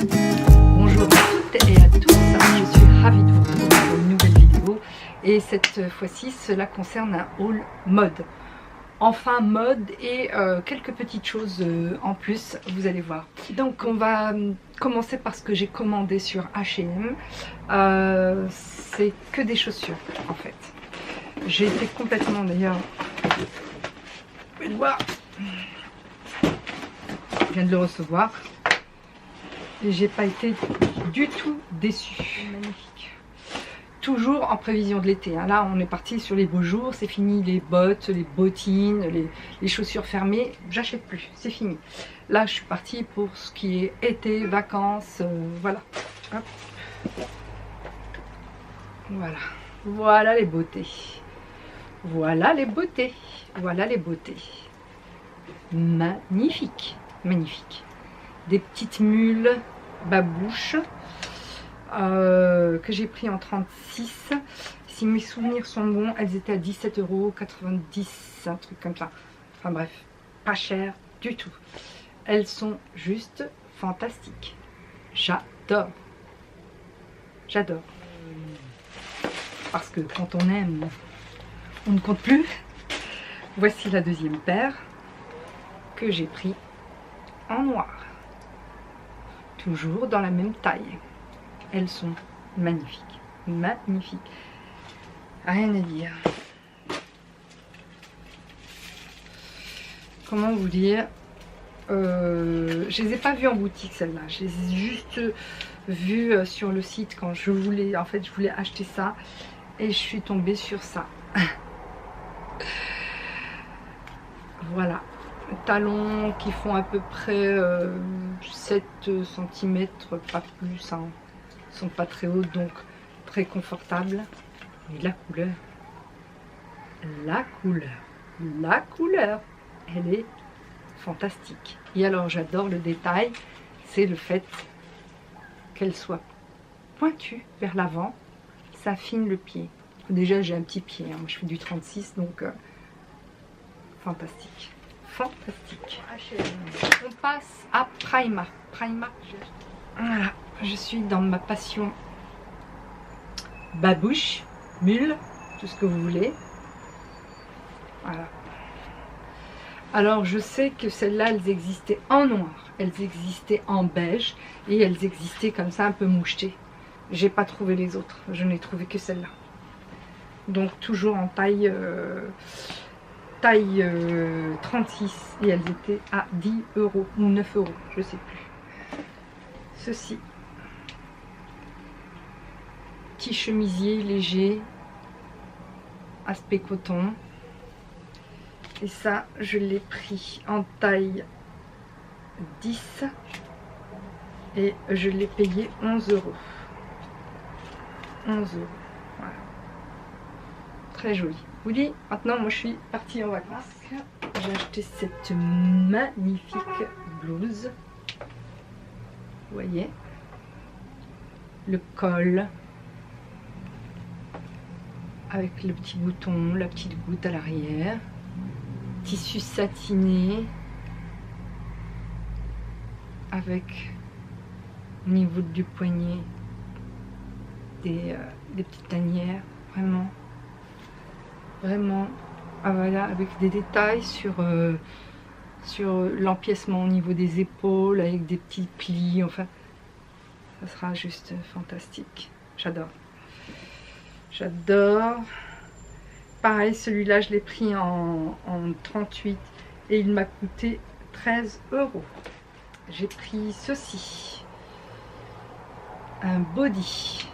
Bonjour à toutes et à tous, je suis ravie de vous retrouver pour une nouvelle vidéo et cette fois-ci cela concerne un haul mode. Enfin mode et quelques petites choses en plus, vous allez voir. Donc on va commencer par ce que j'ai commandé sur H&M. C'est que des chaussures en fait. J'ai été complètement d'ailleurs, vous pouvez le voir, je viens de le recevoir. Et j'ai pas été du tout déçue. Magnifique. Toujours en prévision de l'été. Hein. Là, on est parti sur les beaux jours. C'est fini les bottes, les bottines, les chaussures fermées. J'achète plus. C'est fini. Là, je suis partie pour ce qui est été, vacances. Voilà. Hop. Voilà. Voilà les beautés. Voilà les beautés. Voilà les beautés. Magnifique. Magnifique. Des petites mules babouches que j'ai pris en 36. Si mes souvenirs sont bons, elles étaient à 17,90 €, un truc comme ça. Enfin bref, pas cher du tout. Elles sont juste fantastiques. J'adore. J'adore. Parce que quand on aime, on ne compte plus. Voici la deuxième paire que j'ai pris en noir. Toujours dans la même taille. Elles sont magnifiques. Magnifiques. Rien à dire. Comment vous dire, je les ai pas vues en boutique celles-là. Je les ai juste vues sur le site quand je voulais. En fait, je voulais acheter ça. Et je suis tombée sur ça. Voilà. Talons qui font à peu près 7 cm, pas plus, hein. Ils sont pas très hauts, donc très confortables. Et la couleur, la couleur, elle est fantastique. Et alors j'adore le détail, c'est le fait qu'elle soit pointue vers l'avant, ça affine le pied. Déjà j'ai un petit pied, hein. Moi je fais du 36, donc fantastique. Fantastique. On passe à Primark. Voilà, je suis dans ma passion babouche, mule, tout ce que vous voulez. Voilà. Alors je sais que celles-là, elles existaient en noir, elles existaient en beige et elles existaient comme ça un peu mouchetées. J'ai pas trouvé les autres, je n'ai trouvé que celle-là. Donc toujours en taille 36 et elles étaient à 10 € ou 9 €, je sais plus. Ceci, petit chemisier léger, aspect coton, et ça je l'ai pris en taille 10 et je l'ai payé 11 €. 11 €, voilà, très joli. Je vous dis, maintenant moi je suis partie en vacances. J'ai acheté cette magnifique blouse. Vous voyez, le col avec le petit bouton, la petite goutte à l'arrière, tissu satiné avec au niveau du poignet des petites tanières, vraiment. Ah voilà, avec des détails sur l'empiècement au niveau des épaules, avec des petits plis, enfin, ça sera juste fantastique. J'adore. J'adore. Pareil, celui-là, je l'ai pris en 38 et il m'a coûté 13 €. J'ai pris ceci. Un body.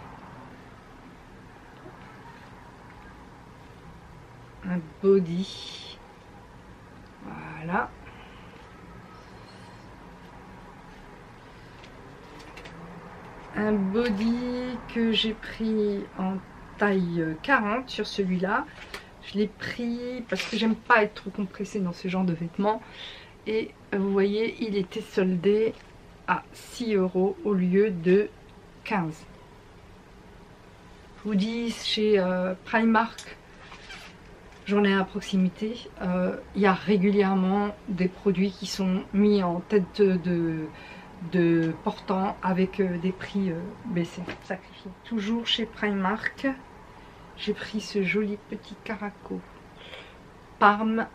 Un body, voilà, un body que j'ai pris en taille 40 sur celui-là. Je l'ai pris parce que j'aime pas être trop compressée dans ce genre de vêtements, et vous voyez il était soldé à 6 € au lieu de 15. Je vous dis, chez Primark, j'en ai à proximité. Il y a régulièrement des produits qui sont mis en tête de portants avec des prix baissés, sacrifiés. Toujours chez Primark, j'ai pris ce joli petit caraco Parme,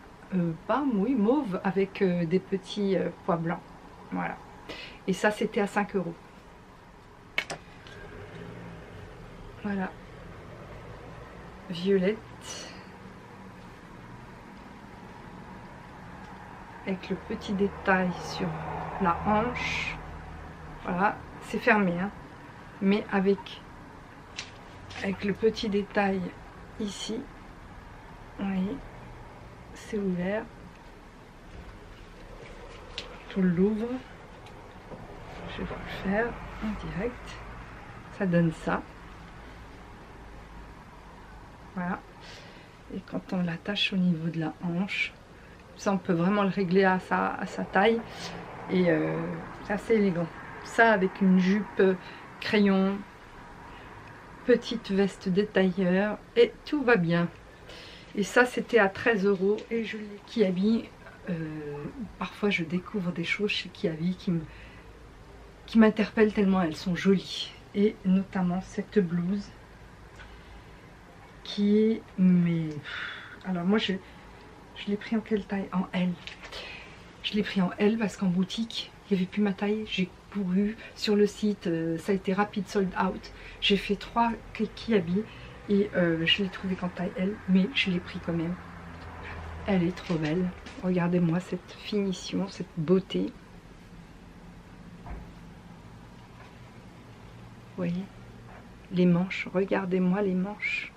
oui, mauve avec des petits pois blancs. Voilà. Et ça, c'était à 5 €. Voilà. Violette. Avec le petit détail sur la hanche. Voilà, c'est fermé, hein, mais avec le petit détail ici. Vous voyez, c'est ouvert. Je l'ouvre. Je vais vous le faire en direct. Ça donne ça. Voilà. Et quand on l'attache au niveau de la hanche, ça on peut vraiment le régler à sa taille. Et c'est assez élégant. Ça avec une jupe crayon, petite veste de tailleur et tout va bien. Et ça c'était à 13 € et je l'ai Kiabi. Parfois je découvre des choses chez Kiabi qui m'interpellent tellement elles sont jolies. Et notamment cette blouse qui est, mais alors moi je l'ai pris en quelle taille? En L. Je l'ai pris en L parce qu'en boutique il n'y avait plus ma taille. J'ai couru sur le site, ça a été rapide sold out. J'ai fait 3 Kiabi et je l'ai trouvé qu'en taille L, mais je l'ai pris quand même. Elle est trop belle. Regardez-moi cette finition, cette beauté. Vous voyez les manches, regardez-moi les manches.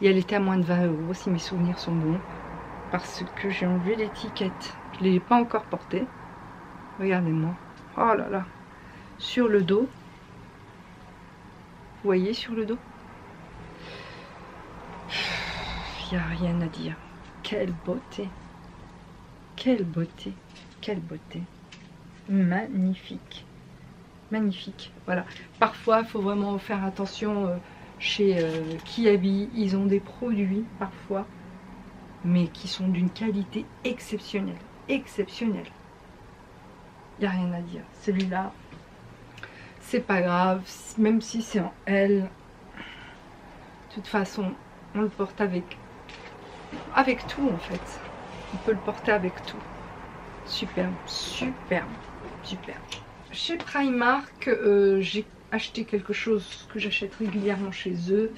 Et elle était à moins de 20 € si mes souvenirs sont bons. Parce que j'ai enlevé l'étiquette. Je ne l'ai pas encore portée. Regardez-moi. Oh là là. Sur le dos. Vous voyez sur le dos? Il n'y a rien à dire. Quelle beauté. Quelle beauté. Quelle beauté. Magnifique. Magnifique. Voilà. Parfois, il faut vraiment faire attention chez Kiabi. Ils ont des produits, parfois, mais qui sont d'une qualité exceptionnelle. Exceptionnelle. Il n'y a rien à dire. Celui-là, c'est pas grave. Même si c'est en L. De toute façon, on le porte avec tout, en fait. On peut le porter avec tout. Superbe, superbe, superbe. Chez Primark, j'ai acheté quelque chose que j'achète régulièrement chez eux.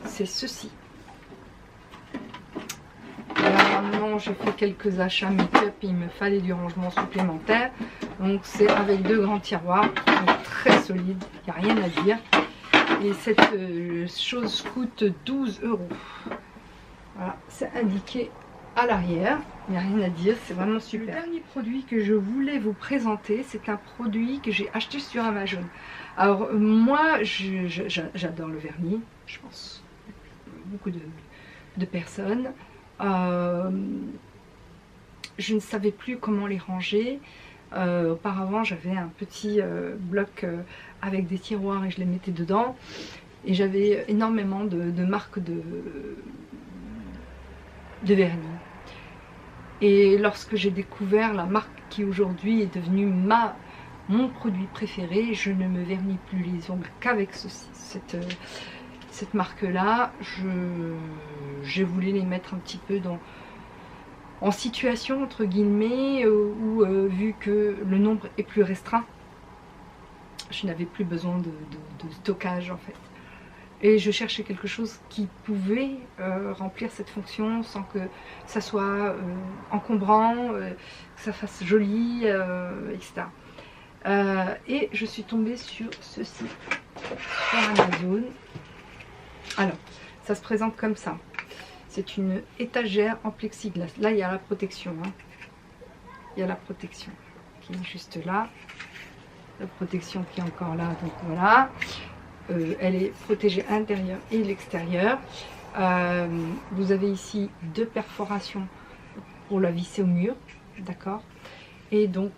C'est ceci. Normalement, j'ai fait quelques achats make-up et il me fallait du rangement supplémentaire. Donc, c'est avec 2 grands tiroirs qui sont très solides. Il n'y a rien à dire. Et cette chose coûte 12 €. Voilà, c'est indiqué à l'arrière. Il n'y a rien à dire, c'est vraiment super. Le dernier produit que je voulais vous présenter, c'est un produit que j'ai acheté sur Amazon. Alors, moi, j'adore le vernis, je pense beaucoup de personnes. Je ne savais plus comment les ranger. Auparavant, j'avais un petit bloc avec des tiroirs et je les mettais dedans. Et j'avais énormément de marques de vernis. Et lorsque j'ai découvert la marque qui aujourd'hui est devenue mon produit préféré, je ne me vernis plus les ongles qu'avec cette marque-là. Je voulais les mettre un petit peu en situation, entre guillemets, où vu que le nombre est plus restreint, je n'avais plus besoin de stockage en fait. Et je cherchais quelque chose qui pouvait remplir cette fonction sans que ça soit encombrant, que ça fasse joli, etc. Et je suis tombée sur ceci, sur Amazon. Alors, ça se présente comme ça. C'est une étagère en plexiglas. Là, il y a la protection. Hein. Il y a la protection qui est juste là. La protection qui est encore là. Donc voilà. Elle est protégée à l'intérieur et l'extérieur. Vous avez ici 2 perforations pour la visser au mur. D'accord. Et donc,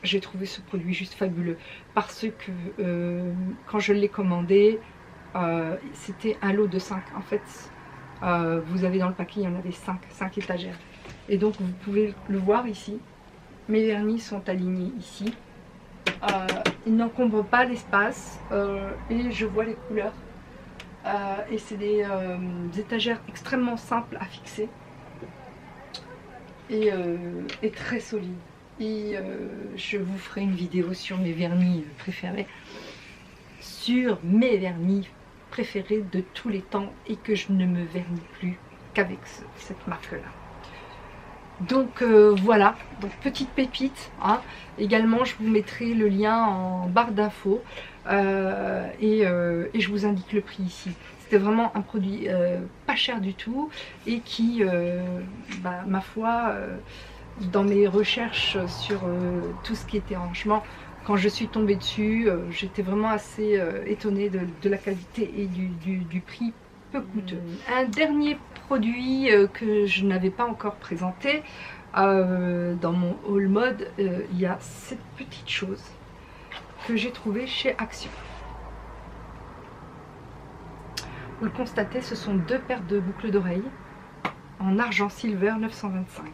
j'ai trouvé ce produit juste fabuleux. Parce que quand je l'ai commandé, c'était un lot de 5. En fait, vous avez dans le paquet, il y en avait 5 étagères. Et donc vous pouvez le voir ici, mes vernis sont alignés ici. Ils n'encombrent pas l'espace et je vois les couleurs. Et c'est des étagères extrêmement simples à fixer et très solides. Et je vous ferai une vidéo sur mes vernis préférés, de tous les temps et que je ne me vernis plus qu'avec cette marque-là. Donc voilà, donc petite pépite, hein. Également je vous mettrai le lien en barre d'infos et je vous indique le prix ici. C'était vraiment un produit pas cher du tout et qui, ma foi, dans mes recherches sur tout ce qui était rangement, quand je suis tombée dessus, j'étais vraiment assez étonnée de la qualité et du prix peu coûteux. Un dernier produit que je n'avais pas encore présenté dans mon haul mode, il y a cette petite chose que j'ai trouvée chez Action. Vous le constatez, ce sont 2 paires de boucles d'oreilles en argent silver 925.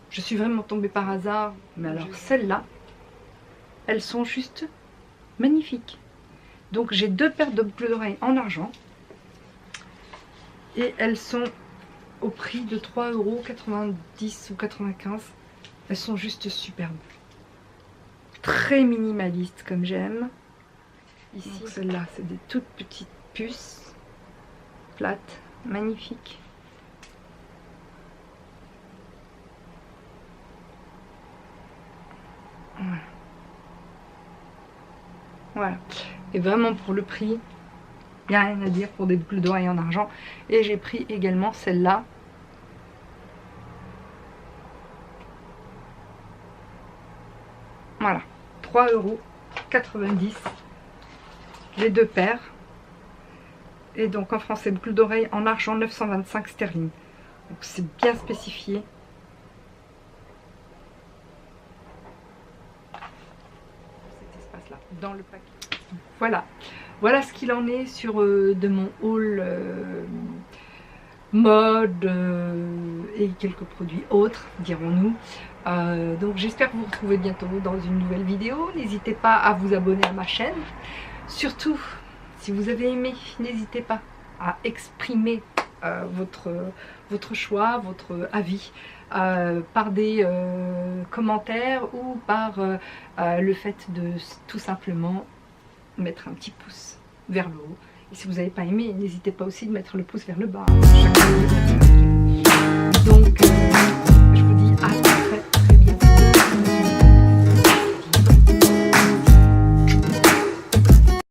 Je suis vraiment tombée par hasard, mais alors celles-là, elles sont juste magnifiques. Donc j'ai 2 paires de boucles d'oreilles en argent et elles sont au prix de 3,90 € ou 95 €. Elles sont juste superbes. Très minimalistes comme j'aime. Ici, celles-là, c'est des toutes petites puces plates, magnifiques. Voilà. Voilà. Et vraiment pour le prix, il n'y a rien à dire pour des boucles d'oreilles en argent. Et j'ai pris également celle-là. Voilà. 3,90 €. Les 2 paires. Et donc en français, boucles d'oreilles en argent 925 sterling. Donc c'est bien spécifié. Cet espace-là, dans le paquet. Voilà. Voilà ce qu'il en est sur de mon haul mode et quelques produits autres, dirons-nous. Donc j'espère vous retrouver bientôt dans une nouvelle vidéo. N'hésitez pas à vous abonner à ma chaîne. Surtout, si vous avez aimé, n'hésitez pas à exprimer votre choix, votre avis par des commentaires ou par le fait de tout simplement mettre un petit pouce vers le haut. Et si vous n'avez pas aimé, n'hésitez pas aussi de mettre le pouce vers le bas. Donc